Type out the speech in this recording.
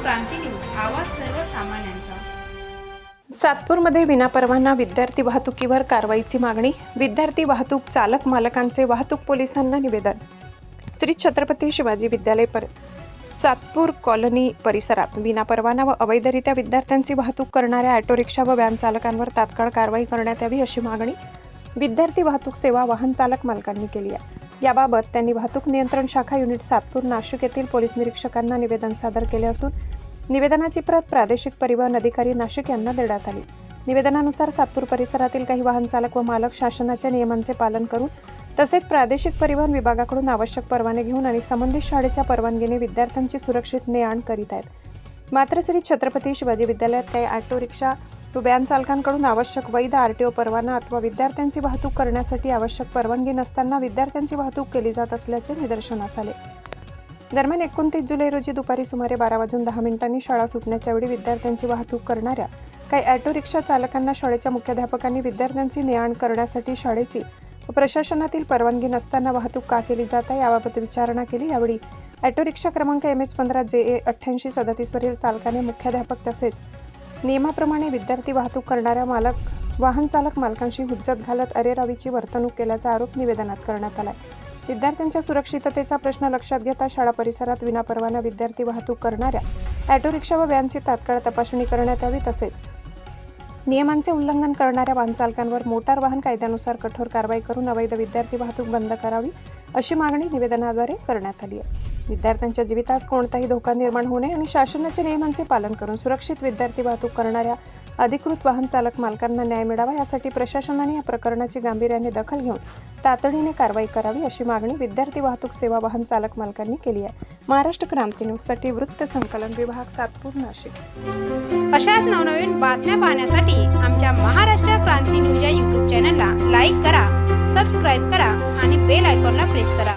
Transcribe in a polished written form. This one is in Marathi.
क्रांती न्यूज, आवाज सर्वसामान्यांचा। सातपूरमध्ये विनापरवाना विद्यार्थी वाहतुकीवर कारवाईची मागणी। विद्यार्थी वाहतूक चालक मालकांचे वाहतूक पोलिसांना निवेदन। श्री छत्रपती शिवाजी विद्यालय सातपूर कॉलनी परिसरात विनापरवाना व अवैधरित्या विद्यार्थ्यांची वाहतूक करणाऱ्या ऑटो रिक्षा व व्हॅन चालकांवर तात्काळ कारवाई करण्यात यावी अशी मागणी विद्यार्थी वाहतूक सेवा वाहन चालक मालकांनी केली आहे। याबाबत त्यांनी वाहतूक नियंत्रण शाखा युनिट सातपूर नाशिक येथील पोलीस निरीक्षकांना निवेदन सादर केले असून निवेदनाची प्रत प्रादेशिक परिवहन अधिकारी नाशिक यांना देण्यात आली। निवेदनानुसार सातपूर परिसरातील काही वाहन चालक व मालक शासनाच्या नियमांचे पालन करून तसेच प्रादेशिक परिवहन विभागाकडून आवश्यक परवाने घेऊन आणि संबंधित शाळेच्या परवानगीने विद्यार्थ्यांची सुरक्षित ने-आण करीत आहेत। मात्र श्री छत्रपती शिवाजी विद्यालयात काही ऑटो रिक्षा व व्हॅन चालकांकडून आवश्यक वैध आरटीओ परवाना अथवा विद्यार्थ्यांची वाहतूक करण्यासाठी आवश्यक परवानगी नसताना विद्यार्थ्यांची वाहतूक केली जात असल्याचे निदर्शनास आले। दरम्यान 29 जुलै रोजी दुपारी सुमारे 12:10 शाळा सुटण्याच्या वेळी विद्यार्थ्यांची वाहतूक करणाऱ्या काही ऑटो रिक्षा चालकांना शाळेच्या मुख्याध्यापकांनी विद्यार्थ्यांची ने-आण करण्यासाठी शाळेची व प्रशासनातील परवानगी नसताना वाहतूक का केली जात आहे याबाबत विचारणा केली। यावेळी ऑटो रिक्षा क्रमांक MH15 JA 8837 वरील चालकाने मुख्याध्यापक तसेच नियमाप्रमाणे विद्यार्थी वाहतूक करणाऱ्या वाहन चालक मालकांशी हुज्जत घालत अरेरावीची वर्तणूक केल्याचा आरोप निवेदनात करण्यात आला। विद्यार्थ्यांच्या सुरक्षिततेचा प्रश्न लक्षात घेता शाळा परिसरात विनापरवाना विद्यार्थी वाहतूक करणाऱ्या ऑटो रिक्षा व व्हॅनची तात्काळ तपासणी करण्यात यावी तसेच नियमांचे उल्लंघन करणाऱ्या वाहन चालकांवर मोटार वाहन कायद्यानुसार कठोर कारवाई करून अवैध विद्यार्थी वाहतूक बंद करावी अशी मागणी निवेदनाद्वारे करण्यात आली आहे। विद्यार्थ्यांच्या जीवितास कोणताही धोका निर्माण होऊ नये आणि शासनाच्या नियमांचे पालन करून सुरक्षित विद्यार्थी वाहतूक करणाऱ्या अधिकृत वाहन चालक मालकांना न्याय मिळावा यासाठी प्रशासनाने या प्रकरणाची गांभीर्याने दखल घेऊन तातडीने कारवाई करावी अशी मागणी विद्यार्थी वाहतूक सेवा वाहन चालक मालकांनी केली आहे। महाराष्ट्र क्रांती न्यूजसाठी वृत्त संकलन विभाग सातपूर नाशिक। अशाच नवनवीन बातम्या पाहण्यासाठी आमच्या महाराष्ट्र क्रांती न्यूज या YouTube चॅनलला लाईक करा, सबस्क्राईब करा आणि बेल आयकॉनला प्रेस करा।